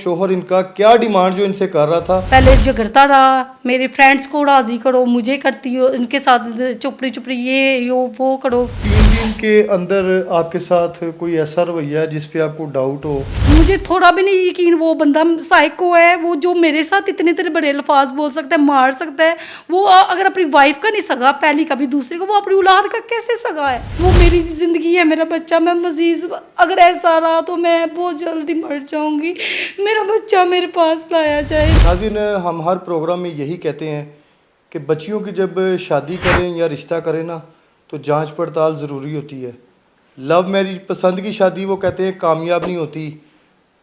शोहर इनका क्या डिमांड जो इनसे कर रहा था। पहले झगड़ता रहा, मेरे फ्रेंड्स को राजी करो, मुझे करती हो, इनके साथ चुपड़ी चुपड़ी ये यो वो करो। 3 दिन के अंदर आपके साथ कोई ऐसा रवैया जिस पे आपको डाउट हो? मुझे थोड़ा भी नहीं यकीन वो बंदा साइको है, वो जो मेरे साथ इतने इतने बड़े अल्फाज बोल सकता है, मार सकता है। वो अगर अपनी वाइफ का नहीं सगा पहली कभी दूसरे को, वो अपनी औलाद का कैसे सगा है? वो मेरी ज़िंदगी है, मेरा बच्चा। मैं मजीद अगर ऐसा रहा तो मैं बहुत जल्दी मर जाऊंगी। मेरा बच्चा मेरे पास लाया जाए। नाज़रीन, हम हर प्रोग्राम में यही कहते हैं कि बच्चियों की जब शादी करें या रिश्ता करें ना, तो जांच पड़ताल ज़रूरी होती है। लव मैरिज, पसंद की शादी, वो कहते हैं कामयाब नहीं होती,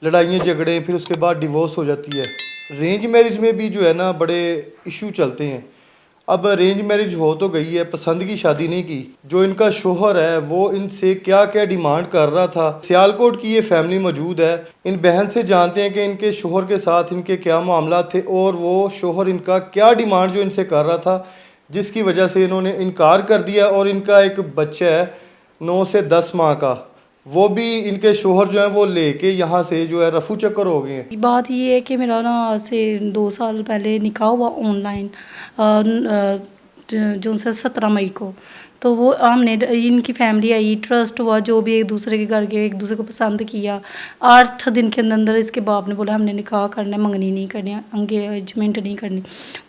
लड़ाइयाँ झगड़े, फिर उसके बाद डिवोर्स हो जाती है। रेंज मैरिज में भी जो है ना बड़े इशू चलते हैं। अब रेंज मैरिज हो तो गई है, पसंद की शादी नहीं की। जो इनका शोहर है वो इनसे क्या क्या डिमांड कर रहा था। सियालकोट की ये फैमिली मौजूद है, इन बहन से जानते हैं कि इनके शोहर के साथ इनके क्या मामला थे और वो शोहर इनका क्या डिमांड जो इनसे कर रहा था, जिसकी वजह से इन्होंने इनकार कर दिया। और इनका एक बच्चा है 9 से 10 माह का, वो भी इनके शोहर जो है वो लेके यहाँ से जो है रफू चक्कर हो गए हैं। बात ये है कि मेरा ना आज से 2 साल पहले निकाह हुआ ऑनलाइन, जो से 17 मई को। तो वो हमने इनकी फैमिली आई, ट्रस्ट हुआ, जो भी एक दूसरे के घर गए, एक दूसरे को पसंद किया। 8 दिन के अंदर अंदर इसके बाप ने बोला हमने निकाह करना है, मंगनी नहीं करनी, एंगेजमेंट नहीं करनी।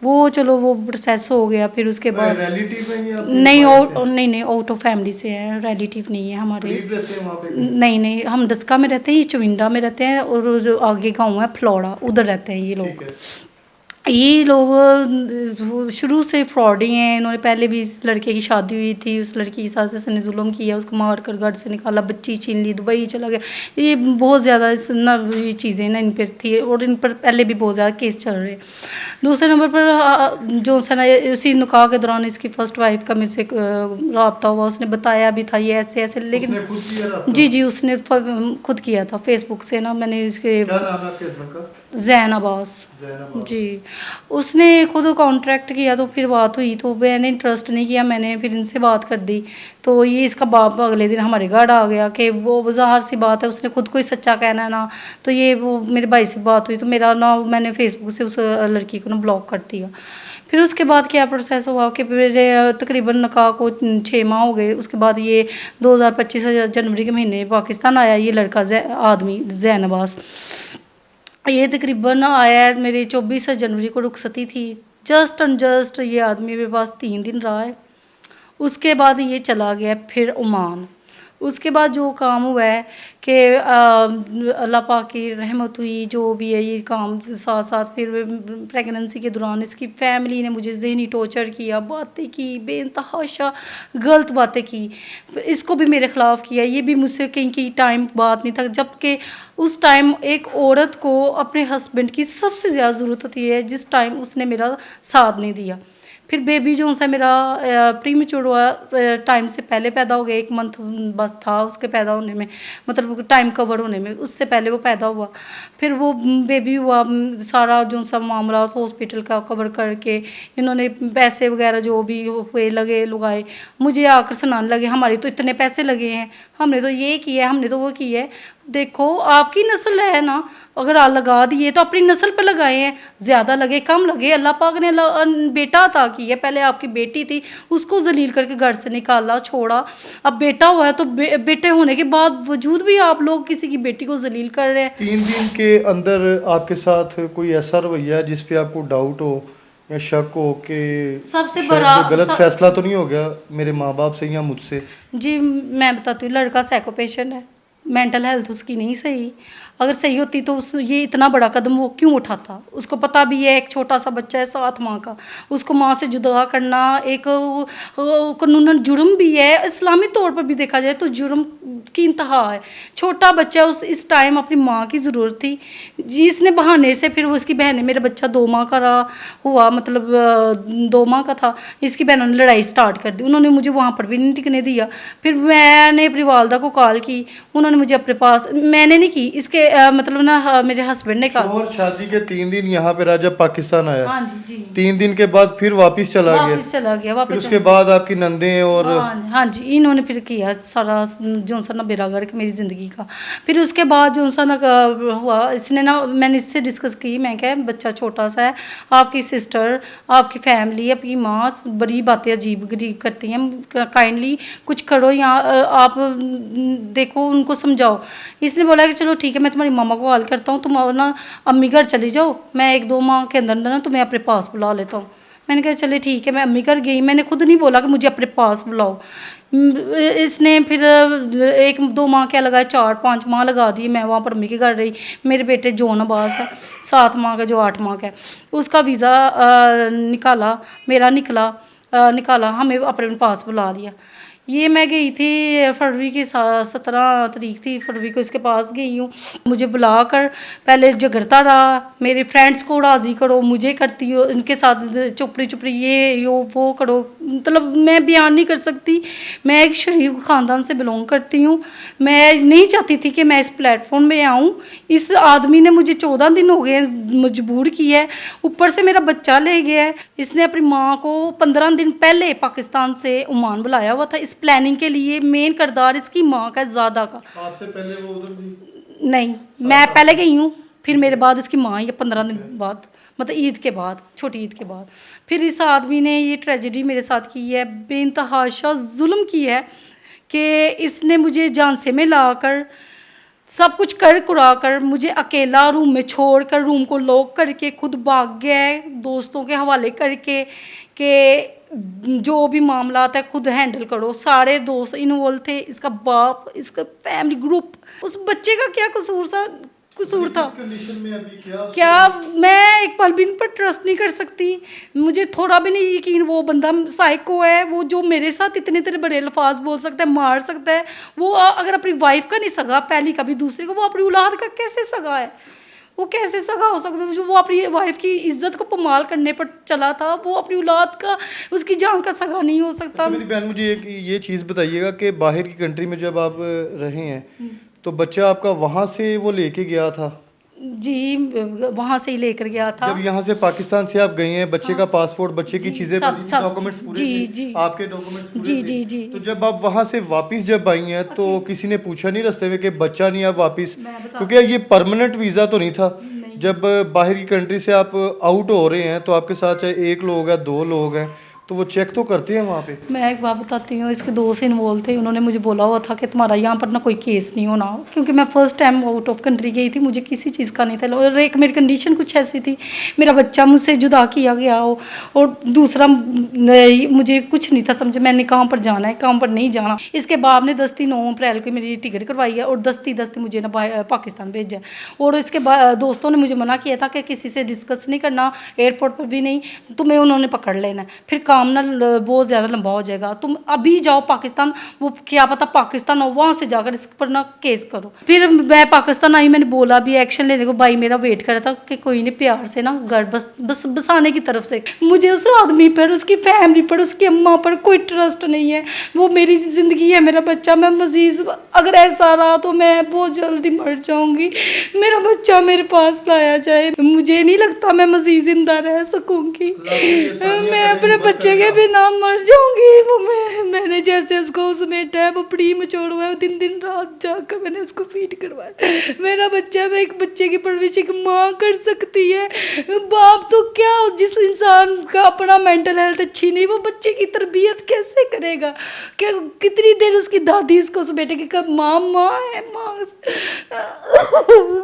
वो चलो वो प्रोसेस हो गया। फिर उसके बाद रिलेटिव है या नहीं आउट ऑफ फैमिली से हैं, रिलेटिव नहीं है हमारे। नहीं हम दस्का में रहते हैं, ये चविंडा में रहते हैं, और जो आगे गाँव है फलौड़ा, उधर रहते हैं ये लोग। ये लोग शुरू से फ्रॉडी हैं। इन्होंने पहले भी इस लड़के की शादी हुई थी, उस लड़की के साथ इसने जुल्म किया, उसको मार कर घर से निकाला, बच्ची छीन ली, दुबई चला गया। ये बहुत ज़्यादा ये चीज़ें ना इन पर थी, और इन पर पहले भी बहुत ज़्यादा केस चल रहे। दूसरे नंबर पर जो उसी निकाह के दौरान इसकी फर्स्ट वाइफ का मेरे से रब्ता हुआ, उसने बताया भी था ये ऐसे ऐसे, लेकिन जी उसने खुद किया था फेसबुक से ना। मैंने इसके जैन अब्बास जी, उसने खुद कॉन्ट्रैक्ट किया। तो फिर बात हुई तो मैंने ट्रस्ट नहीं किया, मैंने फिर इनसे बात कर दी। तो ये इसका बाप अगले दिन हमारे घर आ गया कि वो ज़ाहिर सी बात है, उसने खुद को ही सच्चा कहना है ना। तो ये वो मेरे भाई से बात हुई तो मेरा ना, मैंने फेसबुक से उस लड़की को ना ब्लॉक कर दिया। फिर उसके बाद क्या प्रोसेस हुआ कि मेरे तकरीबन निकाह को 6 माह हो गए। उसके बाद ये 2025 जनवरी के महीने पाकिस्तान आया ये लड़का आदमी जैन अब्बास। ये तकरीबन आया है मेरे 24 जनवरी को रुखसती थी। जस्ट एंड जस्ट ये आदमी मेरे पास 3 दिन रहा है। उसके बाद ये चला गया फिर ओमान। उसके बाद जो काम हुआ है कि अल्लाह पाक की रहमत हुई, जो भी है ये काम साथ साथ। फिर प्रेगनेंसी के दौरान इसकी फैमिली ने मुझे ज़हनी टॉर्चर किया, बातें की, बेइंतहा गलत बातें की, इसको भी मेरे ख़िलाफ़ किया। ये भी मुझसे कहीं टाइम बात नहीं था, जबकि उस टाइम एक औरत को अपने हस्बैंड की सबसे ज़्यादा ज़रूरत होती है, जिस टाइम उसने मेरा साथ नहीं दिया। फिर बेबी जो सा मेरा प्री मैच्योर हुआ, टाइम से पहले पैदा हो गया, 1 मंथ बस था उसके पैदा होने में, मतलब टाइम कवर होने में, उससे पहले वो पैदा हुआ। फिर वो बेबी हुआ, सारा जो सा मामला हॉस्पिटल का कवर करके इन्होंने पैसे वगैरह जो भी हुए लगाए, मुझे आकर सुनाने लगे हमारे तो इतने पैसे लगे हैं, हमने तो ये किया है, हमने तो वो किया है। देखो आपकी नस्ल है ना, अगर लगा दिए तो अपनी नस्ल पर लगाए हैं, ज़्यादा लगे कम लगे, अल्लाह पाक ने बेटा अता की है। पहले आपकी बेटी थी, उसको जलील करके घर से निकाला, छोड़ा। अब बेटा हुआ है तो बेटे होने के बाद वजूद भी आप लोग किसी की बेटी को जलील कर रहे हैं। 3 दिन के अंदर आपके साथ कोई ऐसा रवैया जिस पे आपको डाउट हो या शक हो कि सबसे बड़ा गलत फैसला तो नहीं हो गया मेरे माँ बाप से या मुझसे? जी मैं बताती हूँ, लड़का साइको पेशेंट है, मेंटल हेल्थ उसकी नहीं सही। अगर सही होती तो ये इतना बड़ा कदम वो क्यों उठाता? उसको पता भी है एक छोटा सा बच्चा है 7 माह का, उसको माँ से जुदा करना एक कानूनन जुर्म भी है, इस्लामी तौर पर भी देखा जाए तो जुर्म की इंतहा है। छोटा बच्चा इस टाइम अपनी माँ की ज़रूरत थी, जिसने बहाने से फिर वो इसकी बहन ने, मेरा बच्चा 2 माह का हुआ, मतलब 2 माह का था, इसकी बहनों ने लड़ाई स्टार्ट कर दी। उन्होंने मुझे वहाँ पर भी नहीं टिकने दिया। फिर मैंने अपनी वालदा को कॉल की, उन्होंने मुझे अपने पास, मैंने नहीं की, इसके मतलब ना मेरे हस्बैंड ने कहा। और शादी के 3 दिन यहाँ पे रहा जब पाकिस्तान आया। हाँ जी जी। 3 दिन के बाद फिर वापस चला गया। वापस चला गया फिर वापस। उसके बाद आपकी नंदें और हाँ जी, इन्होंने फिर किया सारा जो सा ना बेड़ा गर्क मेरी ज़िंदगी का। फिर उसके बाद जो सा ना हुआ, इसने ना, मैंने इससे डिस्कस की, मैं क्या बच्चा छोटा सा है, आपकी सिस्टर, आपकी फैमिली, आपकी माँ बड़ी बातें अजीब गरीब करती हैं, काइंडली कुछ करो यहाँ, आप देखो उनको समझाओ। इसने बोला कि चलो ठीक है, मैं तुम्हारी मामा को कॉल करता हूँ, तुम ना अम्मी घर चली जाओ, मैं 1-2 माह के अंदर ना तुम्हें अपने पास बुला लेता हूँ। मैंने कहा चले ठीक है, मैं अम्मी घर गई, मैंने खुद नहीं बोला कि मुझे अपने पास बुलाओ। इसने फिर 1-2 माह क्या लगाया, 4-5 माह लगा दिए, मैं वहाँ पर अम्मी के घर रही। मेरे बेटे जॉन अब्बास है 7 माह का, जो 8 माह का है, उसका वीज़ा निकाला, मेरा निकाला, हमें अपने पास बुला लिया। ये मैं गई थी फरवरी की 17 तारीख थी, फरवरी को इसके पास गई हूँ। मुझे बुलाकर पहले झगड़ता रहा, मेरे फ्रेंड्स को राज़ी करो, मुझे करती हो, इनके साथ चुपड़ी ये यो वो करो, मतलब मैं बयान नहीं कर सकती। मैं एक शरीफ ख़ानदान से बिलोंग करती हूँ, मैं नहीं चाहती थी कि मैं इस प्लेटफॉर्म में आऊँ। इस आदमी ने मुझे 14 दिन हो गए मजबूर किया है, ऊपर से मेरा बच्चा ले गया है। इसने अपनी माँ को 15 दिन पहले पाकिस्तान से ओमान बुलाया हुआ था इस प्लानिंग के लिए। मेन किरदार इसकी माँ का, ज़्यादा का। आपसे पहले वो उधर थी? नहीं, मैं पहले गई हूँ, फिर मेरे बाद इसकी माँ ही 15 दिन बाद, मतलब ईद के बाद, छोटी ईद के बाद। फिर इस आदमी ने ये ट्रेजेडी मेरे साथ की है, बेइंतहाशा जुल्म की है कि इसने मुझे झांसे में लाकर सब कुछ कर कुरा कर मुझे अकेला रूम में छोड़कर, रूम को लॉक करके खुद भाग गया है, दोस्तों के हवाले करके कि जो भी मामला आता है खुद हैंडल करो। सारे दोस्त इन्वॉल्व थे, इसका बाप, इसका फैमिली ग्रुप। उस बच्चे का क्या कसूर था? किस कंडीशन में अभी क्या मैं एक पल भी इन पर ट्रस्ट नहीं कर सकती। मुझे थोड़ा भी नहीं यकीन वो बंदा साइको है, वो जो मेरे साथ इतने तेरे बड़े अल्फाज बोल सकता है, मार सकता है। वो अगर अपनी वाइफ का नहीं सगा, पहली का भी दूसरे को, वो अपनी औलाद का कैसे सगा है? वो कैसे सगा हो सकता है? जो वो अपनी वाइफ की इज्जत को पमाल करने पर चला था, वो अपनी औलाद का, उसकी जान का सगा नहीं हो सकता। अच्छा मेरी बहन, मुझे एक ये चीज़ बताइएगा कि बाहर की कंट्री में जब आप रहे हैं तो बच्चा आपका वहाँ से वो लेके गया था? जी, वहाँ से ही लेकर गया था। जब यहाँ से पाकिस्तान से आप गए हैं, बच्चे का पासपोर्ट, बच्चे की चीज़ें, डॉक्यूमेंट्स पूरे थे? आपके डॉक्यूमेंट्स पूरे थे? जी। तो जब आप वहाँ से वापस जब आई हैं तो किसी ने पूछा नहीं रास्ते में कि बच्चा नहीं आप वापस, क्योंकि ये परमानेंट वीज़ा तो नहीं था। जब बाहर की कंट्री से आप आउट हो रहे हैं तो आपके साथ चाहे 1 लोग है, 2 लोग हैं, तो वो चेक तो करते हैं वहाँ पे। मैं एक बात बताती हूँ, इसके दोस्त इन्वॉल्व थे, उन्होंने मुझे बोला हुआ था कि तुम्हारा यहाँ पर ना कोई केस नहीं होना, क्योंकि मैं first time out of country गई थी, मुझे किसी चीज़ का नहीं था। और एक मेरी कंडीशन कुछ ऐसी थी, मेरा बच्चा मुझसे जुदा किया गया हो, और दूसरा मुझे कुछ नहीं था समझे मैंने कहाँ पर जाना है, कहाँ पर नहीं जाना। इसके बाद ने 9 अप्रैल को मेरी टिकट करवाई है और 10 मुझे ना पाकिस्तान भेजा। और इसके बाद दोस्तों ने मुझे मना किया था कि किसी से डिस्कस नहीं करना, एयरपोर्ट पर भी नहीं, तुम्हें उन्होंने पकड़ लेना है, फिर काम ना बहुत ज़्यादा लंबा हो जाएगा, तुम अभी जाओ पाकिस्तान, वो क्या पता पाकिस्तान हो, वहाँ से जाकर इस पर ना केस करो। फिर मैं पाकिस्तान आई, मैंने बोला भी एक्शन लेने को, भाई मेरा वेट कर रहा था कि कोई नहीं, प्यार से ना घर बस बसाने की तरफ से। मुझे उस आदमी पर, उसकी फैमिली पर, उसकी अम्मा पर कोई ट्रस्ट नहीं है। वो मेरी ज़िंदगी है, मेरा बच्चा, मैं मजीद अगर ऐसा रहा तो मैं बहुत जल्दी मर जाऊँगी। मेरा बच्चा मेरे पास लाया जाए, मुझे नहीं लगता मैं मजीद जिंदा रह सकूँगी, मैं अपने बच्चे के बिना मर जाऊंगी। वो मैंने जैसे उसको समेटा है, वो प्री मचोड़ हुआ है, दिन रात जाकर मैंने उसको फीड करवाया। मेरा बच्चा, मैं एक बच्चे की परवरिश एक माँ कर सकती है, बाप तो क्या, जिस इंसान का अपना मेंटल हेल्थ अच्छी नहीं, वो बच्चे की तरबियत कैसे करेगा? क्या कितनी देर उसकी दादी उसको समेटे कि कब माँ है, माँ।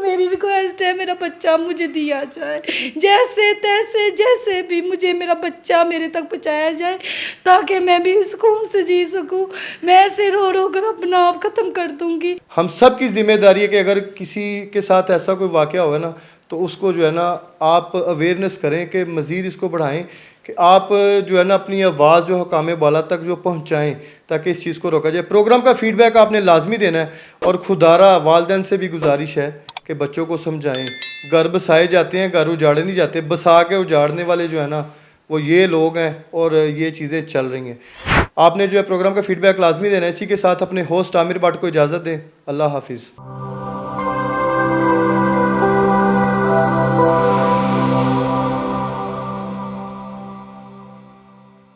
मेरी रिक्वेस्ट है, मेरा बच्चा मुझे दिया जाए, जैसे तैसे, जैसे भी मुझे मेरा बच्चा मेरे तक पहुँचाया जाए, ताकि मैं भी सुकून से जी सकूं। मैं ऐसे रो कर अपना आप ख़त्म कर दूंगी। हम सब की जिम्मेदारी है कि अगर किसी के साथ ऐसा कोई वाक़या हुआ ना, तो उसको जो है ना आप अवेयरनेस करें कि मज़ीद इसको बढ़ाएं, कि आप जो है ना अपनी आवाज़ जो हकाम बाला तक जो पहुँचाएँ, ताकि इस चीज़ को रोका जाए। प्रोग्राम का फ़ीडबैक आपने लाजमी देना है, और खुदारा वालिदैन से भी गुजारिश है कि बच्चों को समझाएँ। घर बसाए जाते हैं, घर उजाड़े नहीं जाते, बसा के उजाड़ने वाले जो है ना वो ये लोग हैं, और ये चीज़ें चल रही हैं। आपने जो है प्रोग्राम का फ़ीडबैक लाजमी देना है। इसी के साथ अपने होस्ट आमिर भट्ट को इजाज़त दें। अल्लाह हाफिज़।